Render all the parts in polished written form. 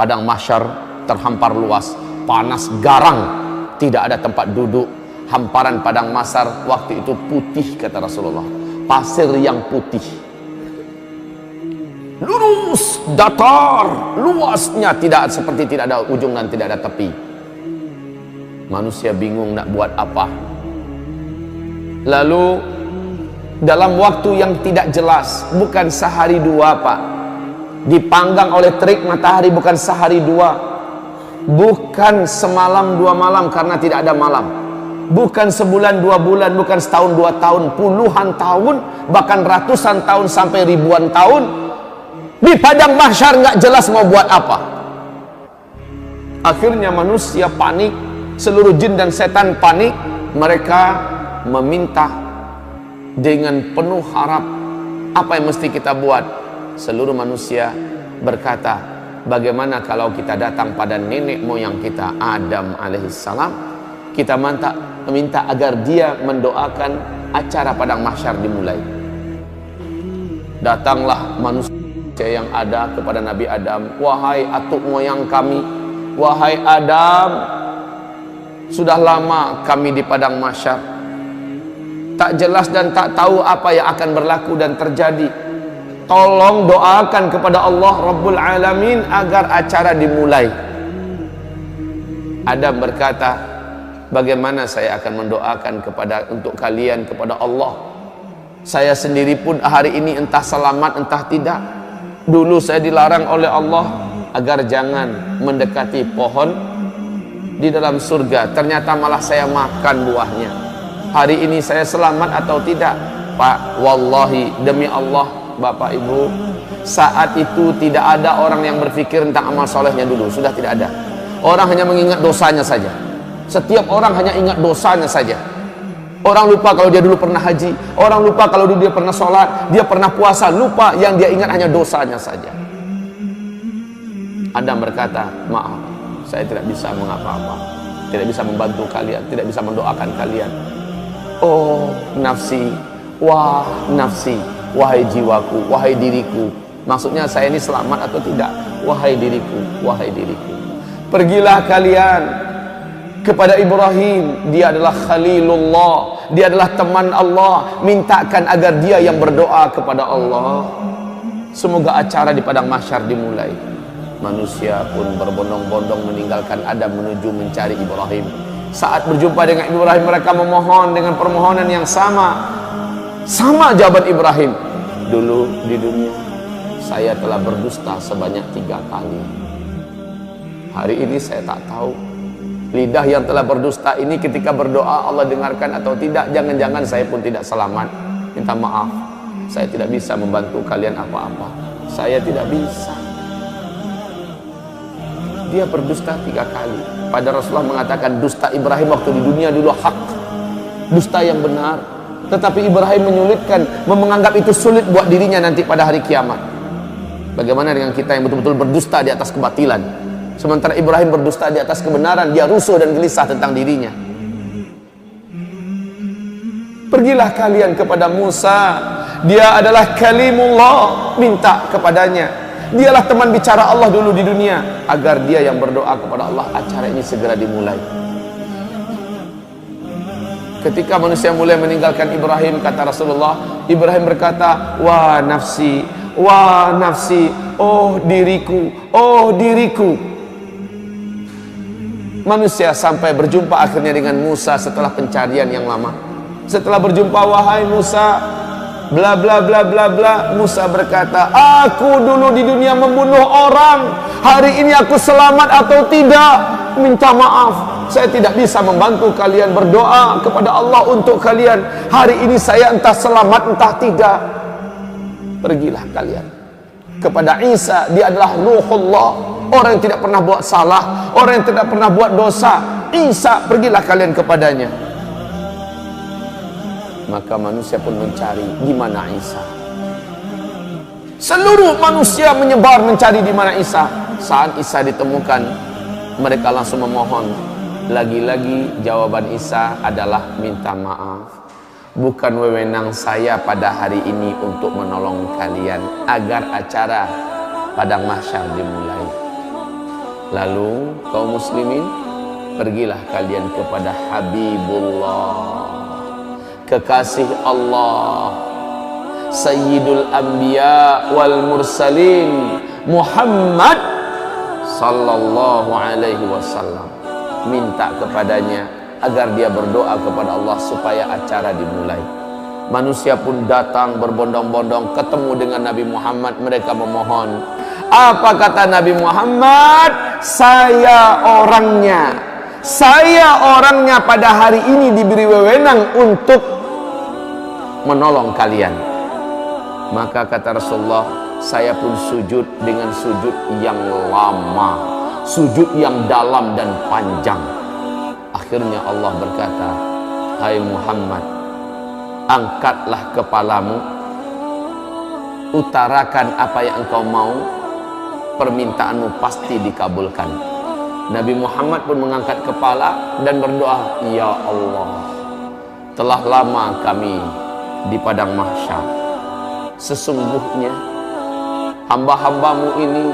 Padang mahsyar terhampar luas, panas garang, tidak ada tempat duduk. Hamparan padang mahsyar waktu itu putih, kata Rasulullah, pasir yang putih, lurus, datar, luasnya tidak seperti tidak ada ujung dan tidak ada tepi. Manusia bingung nak buat apa. Lalu dalam waktu yang tidak jelas, bukan sehari dua Pak, dipanggang oleh terik matahari bukan sehari dua, bukan semalam dua malam karena tidak ada malam, bukan sebulan dua bulan, bukan setahun dua tahun, puluhan tahun, bahkan ratusan tahun sampai ribuan tahun di padang mahsyar, nggak jelas mau buat apa. Akhirnya manusia panik, seluruh jin dan setan panik. Mereka meminta dengan penuh harap, apa yang mesti kita buat? Seluruh manusia berkata, bagaimana kalau kita datang pada nenek moyang kita Adam alaihissalam, kita minta agar dia mendoakan acara padang mahsyar dimulai. Datanglah manusia yang ada kepada Nabi Adam, wahai atuk moyang kami, wahai Adam, sudah lama kami di padang mahsyar, tak jelas dan tak tahu apa yang akan berlaku dan terjadi. Tolong doakan kepada Allah Rabbul Alamin agar acara dimulai. Adam berkata, bagaimana saya akan mendoakan untuk kalian kepada Allah? Saya sendiri pun hari ini entah selamat entah tidak. Dulu saya dilarang oleh Allah agar jangan mendekati pohon di dalam surga, ternyata malah saya makan buahnya. Hari ini saya selamat atau tidak? Pak, wallahi demi Allah, Bapak Ibu, saat itu tidak ada orang yang berpikir tentang amal solehnya dulu, sudah tidak ada. Orang hanya mengingat dosanya saja. Setiap orang hanya ingat dosanya saja. Orang lupa kalau dia dulu pernah haji, orang lupa kalau dulu dia pernah sholat, dia pernah puasa, lupa, yang dia ingat hanya dosanya saja. Adam berkata, maaf, saya tidak bisa mengapa-apa, tidak bisa membantu kalian, tidak bisa mendoakan kalian. Oh nafsi, wah nafsi, wahai jiwaku, wahai diriku. Maksudnya saya ini selamat atau tidak? Wahai diriku, wahai diriku. Pergilah kalian kepada Ibrahim, dia adalah Khalilullah, dia adalah teman Allah, mintakan agar dia yang berdoa kepada Allah. Semoga acara di padang mahsyar dimulai. Manusia pun berbondong-bondong meninggalkan Adam menuju mencari Ibrahim. Saat berjumpa dengan Ibrahim, mereka memohon dengan permohonan yang sama. Sama jawaban Ibrahim, dulu di dunia saya telah berdusta sebanyak 3 kali. Hari ini saya tak tahu lidah yang telah berdusta ini ketika berdoa Allah dengarkan atau tidak. Jangan-jangan saya pun tidak selamat. Minta maaf, saya tidak bisa membantu kalian apa-apa, saya tidak bisa. Dia berdusta 3 kali. Pada Rasulullah mengatakan dusta Ibrahim waktu di dunia dulu hak, dusta yang benar. Tetapi Ibrahim menyulitkan, menganggap itu sulit buat dirinya nanti pada hari kiamat. Bagaimana dengan kita yang betul-betul berdusta di atas kebatilan? Sementara Ibrahim berdusta di atas kebenaran, dia rusuh dan gelisah tentang dirinya. Pergilah kalian kepada Musa, dia adalah kalimullah, minta kepadanya. Dialah teman bicara Allah dulu di dunia, agar dia yang berdoa kepada Allah, acara ini segera dimulai. Ketika manusia mulai meninggalkan Ibrahim, kata Rasulullah, Ibrahim berkata, wah nafsi, oh diriku, oh diriku. Manusia sampai berjumpa akhirnya dengan Musa setelah pencarian yang lama. Setelah berjumpa, wahai Musa, bla bla bla bla bla. Musa berkata, aku dulu di dunia membunuh orang, hari ini aku selamat atau tidak? Minta maaf, saya tidak bisa membantu kalian, berdoa kepada Allah untuk kalian. Hari ini saya entah selamat entah tidak. Pergilah kalian kepada Isa, dia adalah Ruhullah, orang yang tidak pernah buat salah, orang yang tidak pernah buat dosa. Isa, pergilah kalian kepadanya. Maka manusia pun mencari di mana Isa. Seluruh manusia menyebar mencari di mana Isa. Saat Isa ditemukan, mereka langsung memohon. Lagi-lagi jawaban Isa adalah minta maaf. Bukan wewenang saya pada hari ini untuk menolong kalian agar acara padang mahsyar dimulai. Lalu kaum muslimin, pergilah kalian kepada Habibullah, kekasih Allah, Sayyidul Anbiya wal Mursalin, Muhammad sallallahu alaihi wasallam. Minta kepadanya agar dia berdoa kepada Allah supaya acara dimulai. Manusia pun datang berbondong-bondong ketemu dengan Nabi Muhammad. Mereka memohon. Apa kata Nabi Muhammad? Saya orangnya. Saya orangnya pada hari ini diberi wewenang untuk menolong kalian. Maka kata Rasulullah, saya pun sujud dengan sujud yang lama, sujud yang dalam dan panjang. Akhirnya Allah berkata, hai Muhammad, angkatlah kepalamu, utarakan apa yang engkau mau, permintaanmu pasti dikabulkan. Nabi Muhammad pun mengangkat kepala dan berdoa, ya Allah, telah lama kami di padang mahsyar. Sesungguhnya hamba-hambamu ini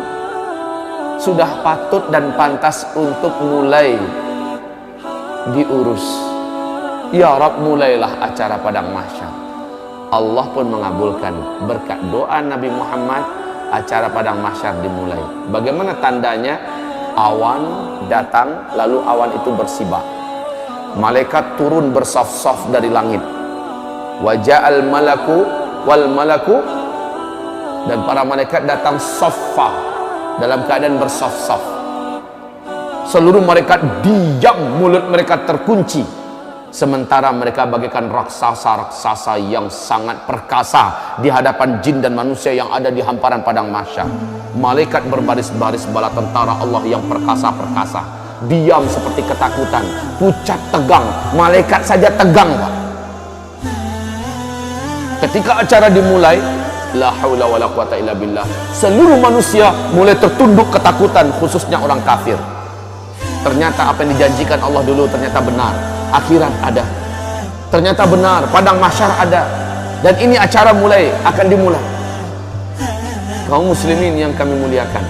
sudah patut dan pantas untuk mulai diurus. Ya Rabb, mulailah acara padang mahsyar. Allah pun mengabulkan berkat doa Nabi Muhammad. Acara padang mahsyar dimulai. Bagaimana tandanya? Awan datang, lalu awan itu bersibak. Malaikat turun bersaf-saf dari langit. Waja'al malaku wal malaku, dan para malaikat datang saffa, dalam keadaan bersaf-saf. Seluruh malaikat diam, mulut mereka terkunci, sementara mereka bagaikan raksasa-raksasa yang sangat perkasa di hadapan jin dan manusia yang ada di hamparan padang mahsyar. Malaikat berbaris-baris bala tentara Allah yang perkasa-perkasa diam seperti ketakutan, pucat tegang. Malaikat saja tegang, Pak. Ketika acara dimulai, la haula wala quwata illa billah, seluruh manusia mulai tertunduk ketakutan, khususnya orang kafir. Ternyata apa yang dijanjikan Allah dulu ternyata benar. Akhirat ada, ternyata benar, padang mahsyar ada, dan ini acara mulai akan dimulai. Kaum muslimin yang kami muliakan,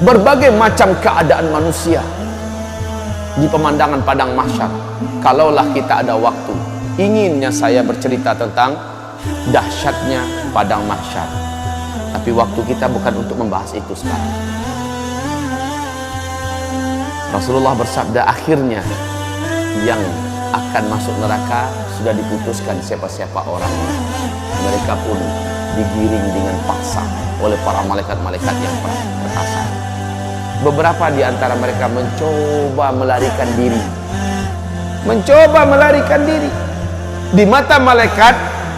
berbagai macam keadaan manusia di pemandangan padang mahsyar. Kalaulah kita ada waktu, inginnya saya bercerita tentang dahsyatnya padang mahsyar, tapi waktu kita bukan untuk membahas itu sekarang. Rasulullah bersabda, akhirnya yang akan masuk neraka sudah diputuskan siapa-siapa orangnya. Mereka pun digiring dengan paksa oleh para malaikat-malaikat yang perkasa. Beberapa di antara mereka mencoba melarikan diri. Mencoba melarikan diri. Di mata malaikat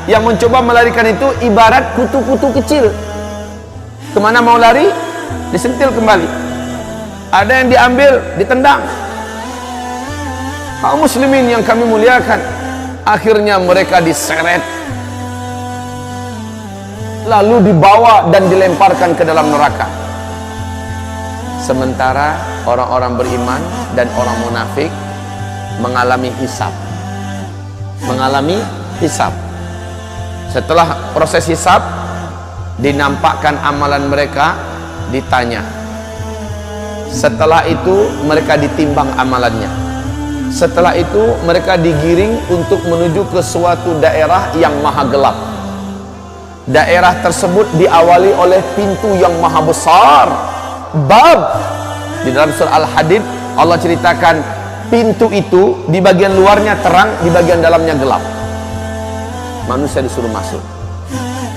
yang mencoba melarikan itu ibarat kutu-kutu kecil. Kemana mau lari? Disentil kembali. Ada yang diambil, ditendang. Kaum muslimin yang kami muliakan, akhirnya mereka diseret, lalu dibawa dan dilemparkan ke dalam neraka. Sementara orang-orang beriman dan orang munafik mengalami hisab. Mengalami hisab. Setelah proses hisab, dinampakkan amalan mereka, ditanya. Setelah itu mereka ditimbang amalannya. Setelah itu mereka digiring untuk menuju ke suatu daerah yang maha gelap. Daerah tersebut diawali oleh pintu yang maha besar, bab. Di dalam surah Al-Hadid Allah ceritakan pintu itu di bagian luarnya terang, di bagian dalamnya gelap. Manusia disuruh masuk.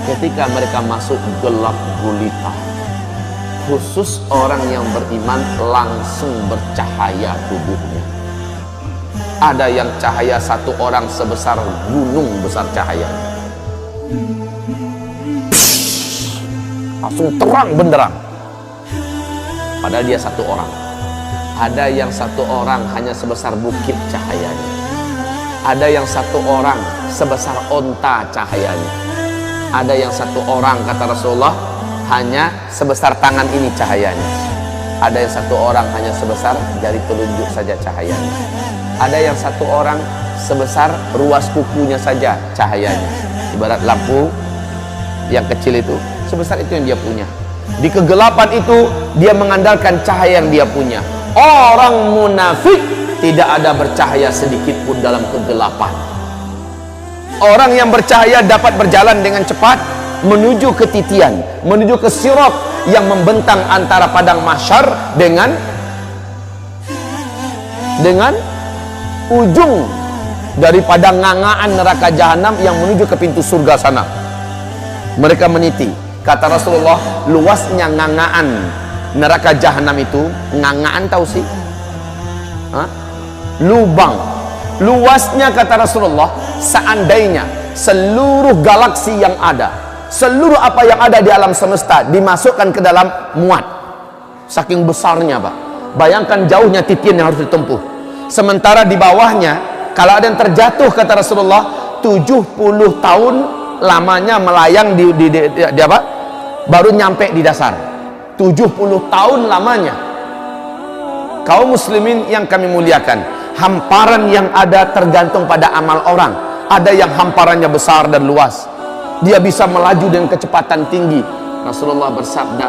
Ketika mereka masuk, gelap gulita. Khusus orang yang beriman langsung bercahaya tubuhnya. Ada yang cahaya satu orang sebesar gunung besar cahaya, langsung terang benderang, padahal dia satu orang. Ada yang satu orang hanya sebesar bukit cahayanya. Ada yang satu orang sebesar onta cahayanya. Ada yang satu orang, kata Rasulullah, hanya sebesar tangan ini cahayanya. Ada yang satu orang hanya sebesar jari telunjuk saja cahayanya. Ada yang satu orang sebesar ruas kukunya saja cahayanya. Ibarat lampu yang kecil itu, sebesar itu yang dia punya. Di kegelapan itu dia mengandalkan cahaya yang dia punya. Orang munafik tidak ada bercahaya sedikit pun dalam kegelapan. Orang yang bercahaya dapat berjalan dengan cepat menuju ke titian, menuju ke sirat yang membentang antara padang mahsyar dengan ujung daripada ngangaan neraka jahanam yang menuju ke pintu surga sana. Mereka meniti. Kata Rasulullah, luasnya ngangaan neraka jahanam itu, ngangaan tahu sih? Lubang. Luasnya kata Rasulullah, seandainya seluruh galaksi yang ada, seluruh apa yang ada di alam semesta dimasukkan ke dalam muat. Saking besarnya, Pak. Bayangkan jauhnya titian yang harus ditempuh. Sementara di bawahnya, kalau ada yang terjatuh kata Rasulullah, 70 tahun lamanya melayang di apa? Baru nyampe di dasar. 70 tahun lamanya. Kaum muslimin yang kami muliakan, hamparan yang ada tergantung pada amal orang. Ada yang hamparannya besar dan luas, dia bisa melaju dengan kecepatan tinggi. Rasulullah bersabda,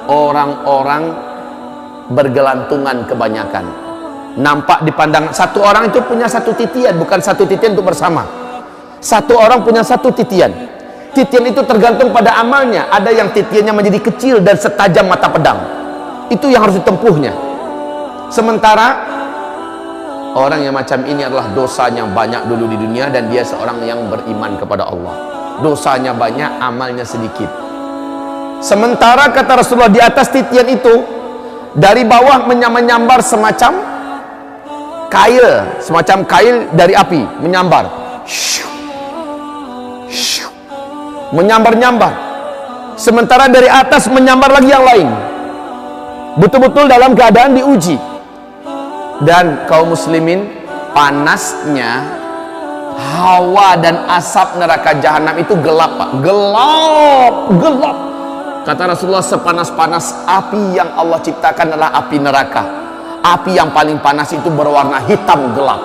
orang-orang bergelantungan kebanyakan. Nampak dipandang, satu orang itu punya satu titian, bukan satu titian untuk bersama. Satu orang punya satu titian. Titian itu tergantung pada amalnya. Ada yang titiannya menjadi kecil dan setajam mata pedang. Itu yang harus ditempuhnya. Sementara orang yang macam ini adalah dosanya banyak dulu di dunia dan dia seorang yang beriman kepada Allah. Dosanya banyak, amalnya sedikit. Sementara kata Rasulullah, di atas titian itu dari bawah menyambar semacam kail dari api, menyambar, menyambar-nyambar. Sementara dari atas menyambar lagi yang lain. Betul-betul dalam keadaan diuji. Dan kaum muslimin, panasnya hawa dan asap neraka jahanam itu gelap, Pak. Gelap. Kata Rasulullah, sepanas-panas api yang Allah ciptakan adalah api neraka. Api yang paling panas itu berwarna hitam gelap.